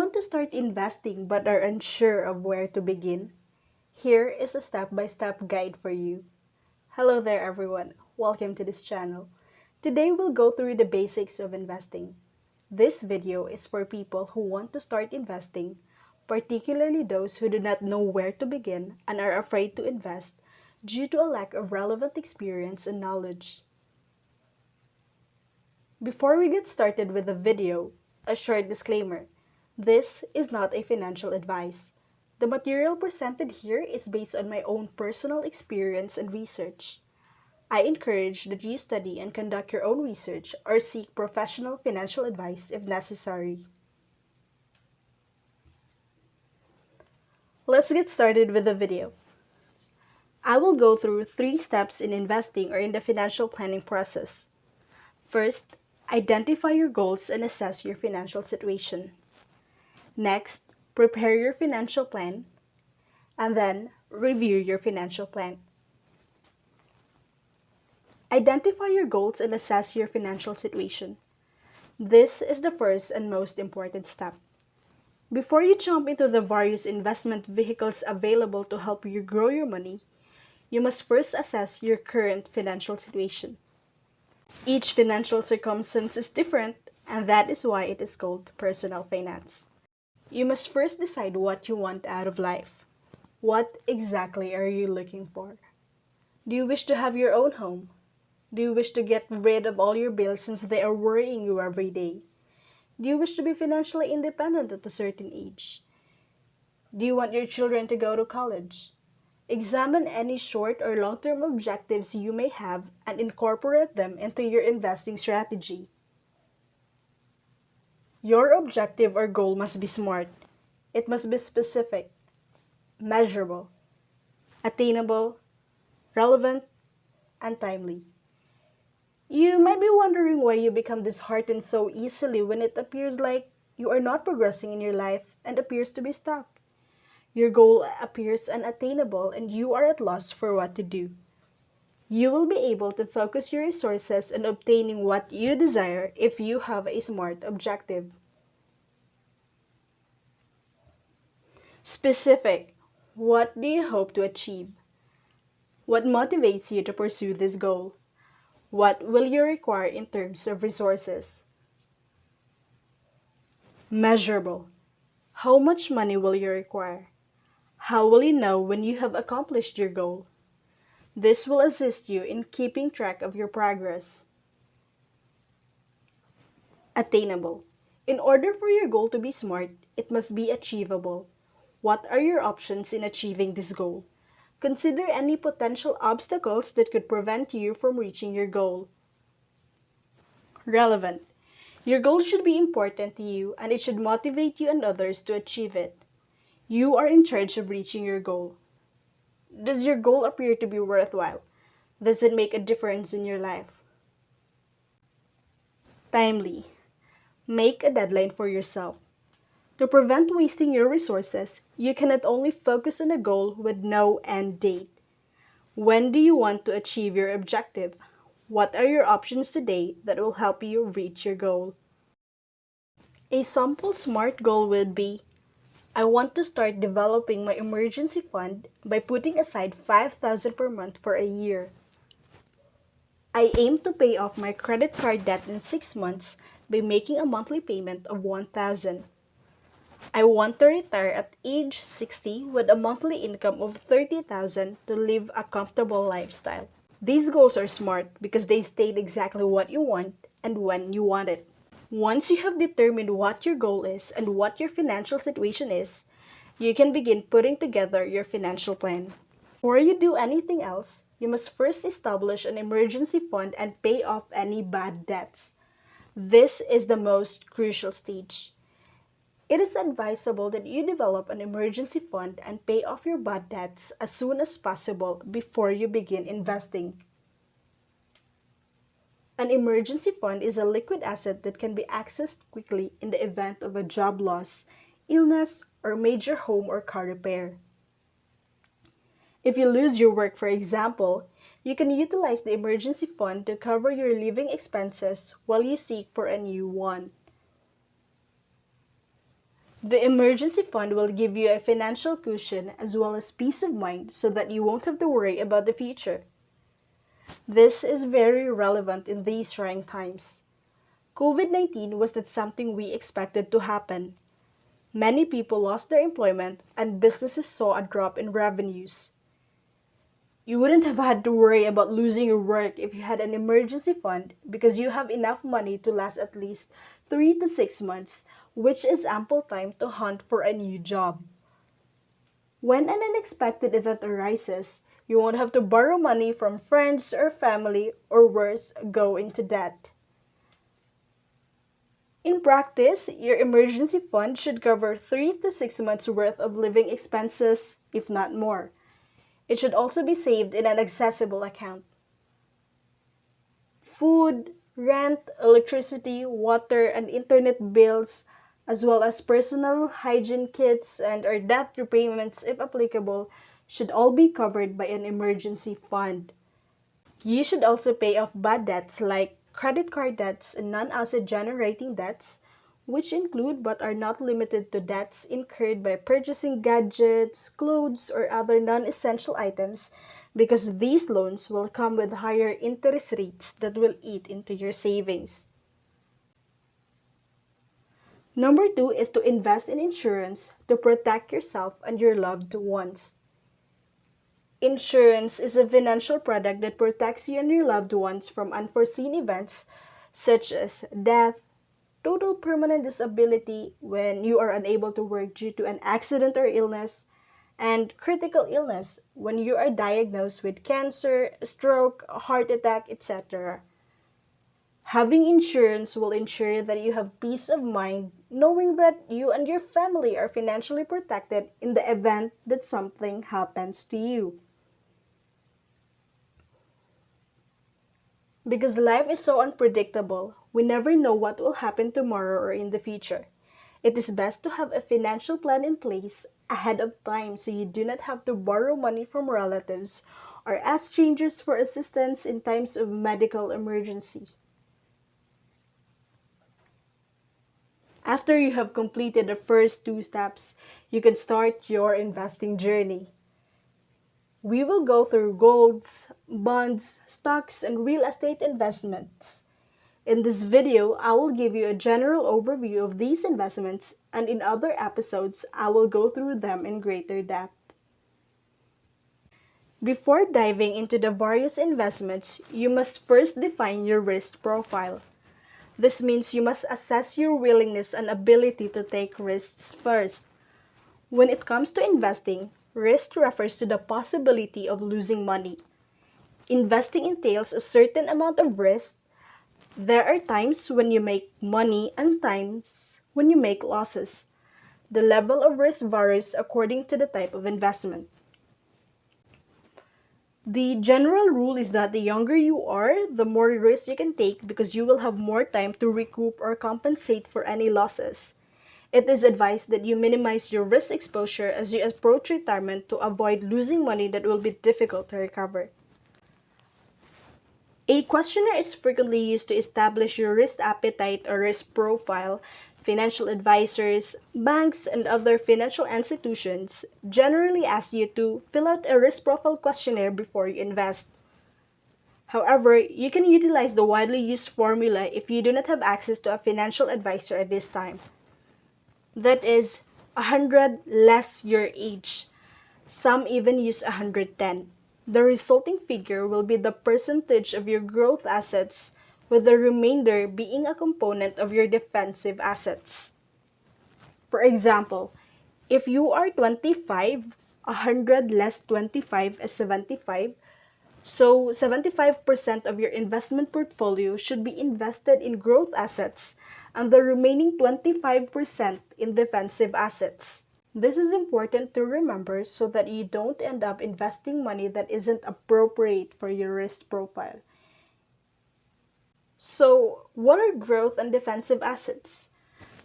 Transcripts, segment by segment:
want to start investing but are unsure of where to begin? Here is a step-by-step guide for you. Hello there everyone, welcome to this channel. Today we'll go through the basics of investing. This video is for people who want to start investing, particularly those who do not know where to begin and are afraid to invest due to a lack of relevant experience and knowledge. Before we get started with the video, a short disclaimer. This is not a financial advice. The material presented here is based on my own personal experience and research. I encourage that you study and conduct your own research or seek professional financial advice if necessary. Let's get started with the video. I will go through 3 steps in investing or in the financial planning process. First, identify your goals and assess your financial situation. Next, prepare your financial plan. And then, review your financial plan. Identify your goals and assess your financial situation. This is the first and most important step. Before you jump into the various investment vehicles available to help you grow your money, you must first assess your current financial situation. Each financial circumstance is different, and that is why it is called personal finance. You must first decide what you want out of life. What exactly are you looking for? Do you wish to have your own home? Do you wish to get rid of all your bills since they are worrying you every day? Do you wish to be financially independent at a certain age? Do you want your children to go to college? Examine any short or long-term objectives you may have and incorporate them into your investing strategy. Your objective or goal must be SMART. It must be specific, measurable, attainable, relevant, and timely. You might be wondering why you become disheartened so easily when it appears like you are not progressing in your life and appears to be stuck. Your goal appears unattainable and you are at loss for what to do. You will be able to focus your resources on obtaining what you desire if you have a SMART objective. Specific. What do you hope to achieve? What motivates you to pursue this goal? What will you require in terms of resources? Measurable. How much money will you require? How will you know when you have accomplished your goal? This will assist you in keeping track of your progress. Attainable. In order for your goal to be SMART, it must be achievable. What are your options in achieving this goal? Consider any potential obstacles that could prevent you from reaching your goal. Relevant. Your goal should be important to you and it should motivate you and others to achieve it. You are in charge of reaching your goal. Does your goal appear to be worthwhile? Does it make a difference in your life? Timely. Make a deadline for yourself. To prevent wasting your resources, you cannot only focus on a goal with no end date. When do you want to achieve your objective? What are your options today that will help you reach your goal? A simple SMART goal would be, I want to start developing my emergency fund by putting aside $5,000 per month for a year. I aim to pay off my credit card debt in 6 months by making a monthly payment of $1,000. I want to retire at age 60 with a monthly income of $30,000 to live a comfortable lifestyle. These goals are SMART because they state exactly what you want and when you want it. Once you have determined what your goal is and what your financial situation is, you can begin putting together your financial plan. Before you do anything else, you must first establish an emergency fund and pay off any bad debts. This is the most crucial stage. It is advisable that you develop an emergency fund and pay off your bad debts as soon as possible before you begin investing. An emergency fund is a liquid asset that can be accessed quickly in the event of a job loss, illness, or major home or car repair. If you lose your work, for example, you can utilize the emergency fund to cover your living expenses while you seek for a new one. The emergency fund will give you a financial cushion as well as peace of mind so that you won't have to worry about the future. This is very relevant in these trying times. COVID-19 was not something we expected to happen. Many people lost their employment and businesses saw a drop in revenues. You wouldn't have had to worry about losing your work if you had an emergency fund because you have enough money to last at least 3 to 6 months, which is ample time to hunt for a new job. When an unexpected event arises, you won't have to borrow money from friends or family or worse, go into debt. In practice, your emergency fund should cover 3 to 6 months worth of living expenses, if not more. It should also be saved in an accessible account. Food, rent, electricity, water, and internet bills, as well as personal hygiene kits and or debt repayments if applicable, should all be covered by an emergency fund. You should also pay off bad debts like credit card debts and non-asset generating debts, which include but are not limited to debts incurred by purchasing gadgets, clothes, or other non-essential items, because these loans will come with higher interest rates that will eat into your savings. Number 2 is to invest in insurance to protect yourself and your loved ones. Insurance is a financial product that protects you and your loved ones from unforeseen events such as death, total permanent disability when you are unable to work due to an accident or illness, and critical illness when you are diagnosed with cancer, stroke, heart attack, etc. Having insurance will ensure that you have peace of mind knowing that you and your family are financially protected in the event that something happens to you. Because life is so unpredictable, we never know what will happen tomorrow or in the future. It is best to have a financial plan in place ahead of time so you do not have to borrow money from relatives or ask strangers for assistance in times of medical emergency. After you have completed the first 2 steps, you can start your investing journey. We will go through golds, bonds, stocks, and real estate investments. In this video, I will give you a general overview of these investments, and in other episodes, I will go through them in greater depth. Before diving into the various investments, you must first define your risk profile. This means you must assess your willingness and ability to take risks first. When it comes to investing, risk refers to the possibility of losing money. Investing entails a certain amount of risk. There are times when you make money and times when you make losses. The level of risk varies according to the type of investment. The general rule is that the younger you are, the more risk you can take because you will have more time to recoup or compensate for any losses. It is advised that you minimize your risk exposure as you approach retirement to avoid losing money that will be difficult to recover. A questionnaire is frequently used to establish your risk appetite or risk profile. Financial advisors, banks, and other financial institutions generally ask you to fill out a risk profile questionnaire before you invest. However, you can utilize the widely used formula if you do not have access to a financial advisor at this time. That is 100 less your age. Some even use 110. The resulting figure will be the percentage of your growth assets, with the remainder being a component of your defensive assets. For example, if you are 25, 100 less 25 is 75, so 75% of your investment portfolio should be invested in growth assets and the remaining 25% in defensive assets. This is important to remember so that you don't end up investing money that isn't appropriate for your risk profile. So, what are growth and defensive assets?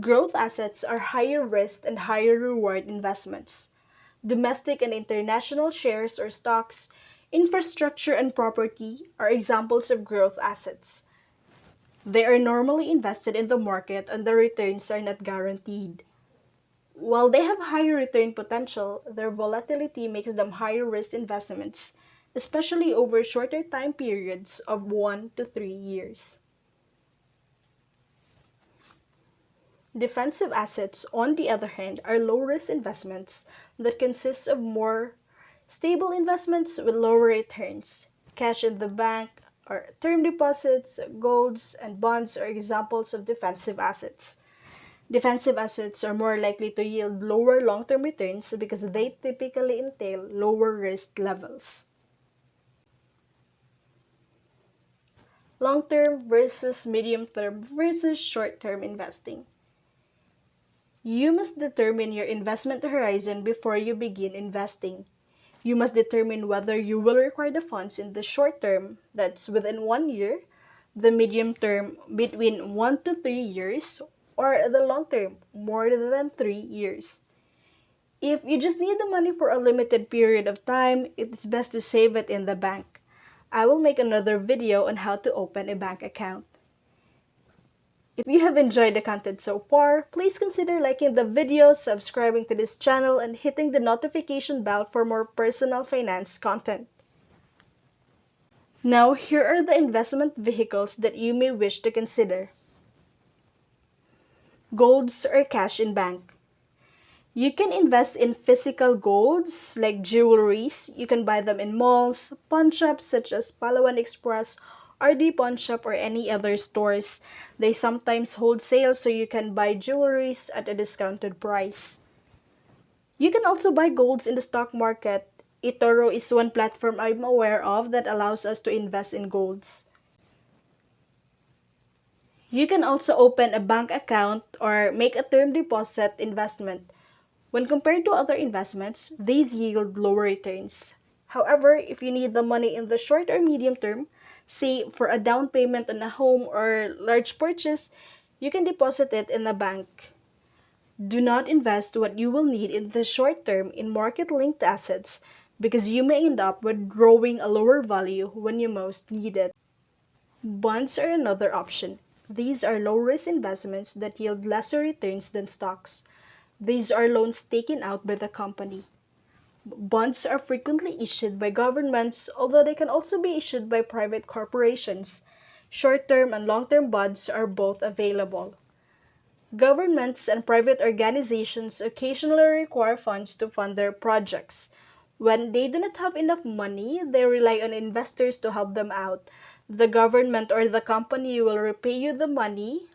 Growth assets are higher risk and higher reward investments. Domestic and international shares or stocks, infrastructure and property are examples of growth assets. They are normally invested in the market and the returns are not guaranteed. While they have higher return potential, their volatility makes them higher risk investments, especially over shorter time periods of 1 to 3 years. Defensive assets, on the other hand, are low-risk investments that consist of more stable investments with lower returns. Cash in the bank, or term deposits, golds, and bonds are examples of defensive assets. Defensive assets are more likely to yield lower long-term returns because they typically entail lower risk levels. Long-term versus medium-term versus short-term investing. You must determine your investment horizon before you begin investing. You must determine whether you will require the funds in the short term, that's within 1 year, the medium term, between 1 to 3 years, or the long term, more than 3 years. If you just need the money for a limited period of time, it's best to save it in the bank. I will make another video on how to open a bank account. If you have enjoyed the content so far, please consider liking the video, subscribing to this channel, and hitting the notification bell for more personal finance content. Now, here are the investment vehicles that you may wish to consider. Golds or cash in bank. You can invest in physical golds like jewelries. You can buy them in malls, pawn shops such as Palawan Express, RD Pawn Shop, or any other stores. They sometimes hold sales so you can buy jewelries at a discounted price. You can also buy golds in the stock market. eToro is one platform I'm aware of that allows us to invest in golds. You can also open a bank account or make a term deposit investment. When compared to other investments, these yield lower returns. However, if you need the money in the short or medium term, say for a down payment on a home or large purchase, you can deposit it in a bank. Do not invest what you will need in the short term in market-linked assets because you may end up withdrawing a lower value when you most need it. Bonds are another option. These are low-risk investments that yield lesser returns than stocks. These are loans taken out by the company. Bonds are frequently issued by governments, although they can also be issued by private corporations. Short-term and long-term bonds are both available. Governments and private organizations occasionally require funds to fund their projects. When they do not have enough money, they rely on investors to help them out. The government or the company will repay you the money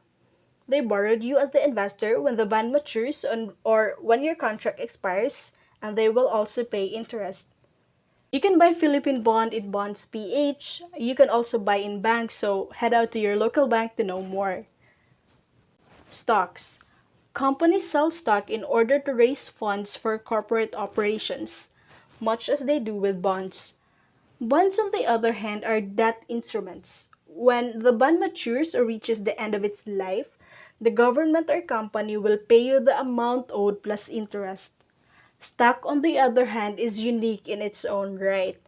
they borrowed you as the investor when the bond matures or when your contract expires, and they will also pay interest. You can buy Philippine bond in Bonds PH. You can also buy in banks, so head out to your local bank to know more. Stocks. Companies sell stock in order to raise funds for corporate operations, much as they do with bonds. Bonds, on the other hand, are debt instruments. When the bond matures or reaches the end of its life, the government or company will pay you the amount owed plus interest. Stock, on the other hand, is unique in its own right.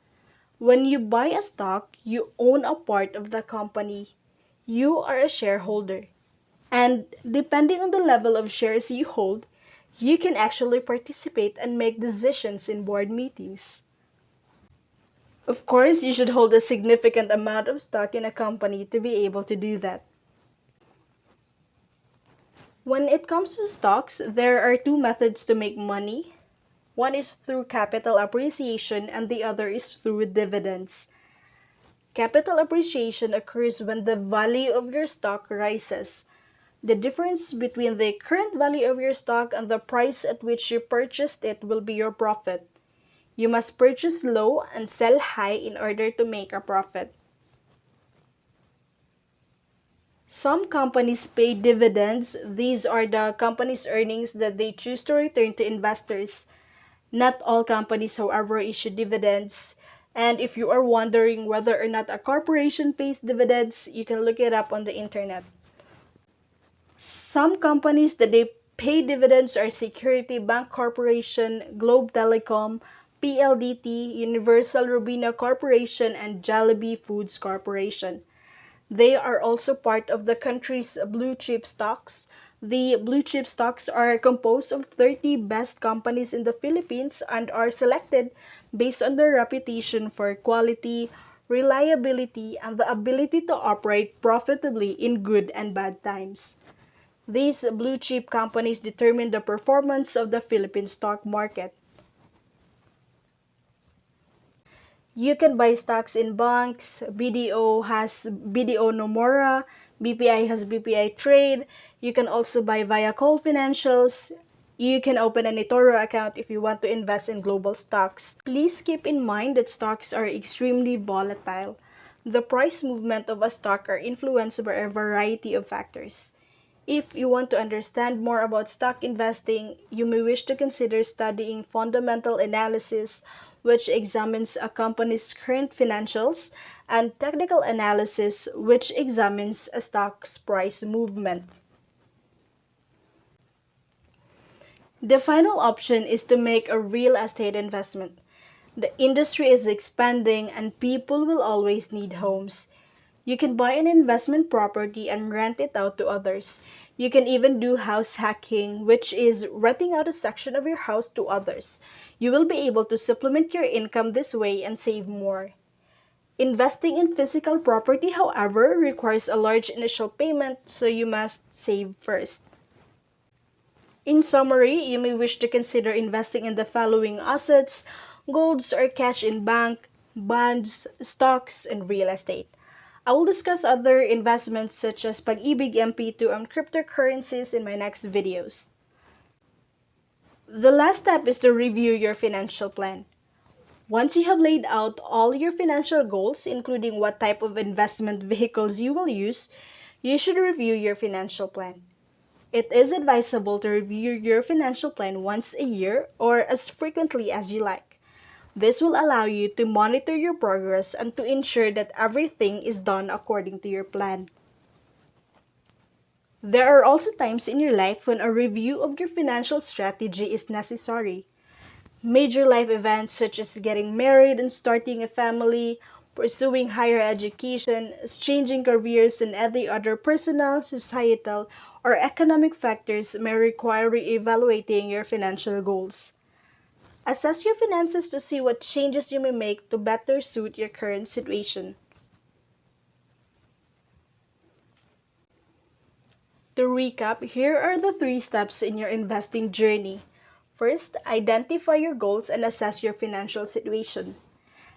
When you buy a stock, you own a part of the company. You are a shareholder. And depending on the level of shares you hold, you can actually participate and make decisions in board meetings. Of course, you should hold a significant amount of stock in a company to be able to do that. When it comes to stocks, there are two methods to make money. One is through capital appreciation and the other is through dividends. Capital appreciation occurs when the value of your stock rises. The difference between the current value of your stock and the price at which you purchased it will be your profit. You must purchase low and sell high in order to make a profit. Some companies pay dividends. These are the company's earnings that they choose to return to investors. Not all companies, however, issue dividends. And if you are wondering whether or not a corporation pays dividends, you can look it up on the internet. Some companies that they pay dividends are Security Bank Corporation, Globe Telecom, PLDT, Universal Robina Corporation, and Jollibee Foods Corporation. They are also part of the country's blue chip stocks. The blue chip stocks are composed of 30 best companies in the Philippines and are selected based on their reputation for quality, reliability, and the ability to operate profitably in good and bad times. These blue chip companies determine the performance of the Philippine stock market. You can buy stocks in banks. BDO has BDO Nomura. BPI has BPI Trade. You can also buy via Call Financials. You can open an eToro account if you want to invest in global stocks. Please keep in mind that stocks are extremely volatile. The price movement of a stock are influenced by a variety of factors. If you want to understand more about stock investing, you may wish to consider studying fundamental analysis, which examines a company's current financials, and technical analysis, which examines a stock's price movement. The final option is to make a real estate investment. The industry is expanding and people will always need homes. You can buy an investment property and rent it out to others. You can even do house hacking, which is renting out a section of your house to others. You will be able to supplement your income this way and save more. Investing in physical property, however, requires a large initial payment, so you must save first. In summary, you may wish to consider investing in the following assets: golds or cash in bank, bonds, stocks, and real estate. I will discuss other investments such as Pag-ibig MP2 and cryptocurrencies in my next videos. The last step is to review your financial plan. Once you have laid out all your financial goals, including what type of investment vehicles you will use, you should review your financial plan. It is advisable to review your financial plan once a year or as frequently as you like. This will allow you to monitor your progress and to ensure that everything is done according to your plan. There are also times in your life when a review of your financial strategy is necessary. Major life events such as getting married and starting a family, pursuing higher education, changing careers, and any other personal, societal, or economic factors may require re-evaluating your financial goals. Assess your finances to see what changes you may make to better suit your current situation. To recap, here are the 3 steps in your investing journey. First, identify your goals and assess your financial situation.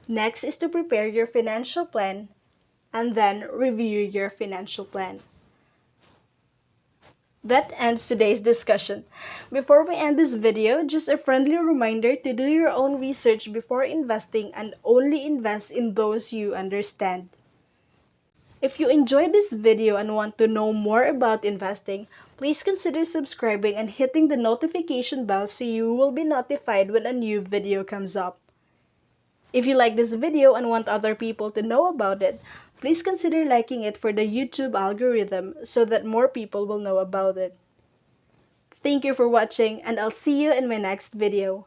Next is to prepare your financial plan, and then review your financial plan. That ends today's discussion. Before we end this video, just a friendly reminder to do your own research before investing and only invest in those you understand. If you enjoyed this video and want to know more about investing, please consider subscribing and hitting the notification bell so you will be notified when a new video comes up. If you like this video and want other people to know about it, please consider liking it for the YouTube algorithm so that more people will know about it. Thank you for watching, and I'll see you in my next video.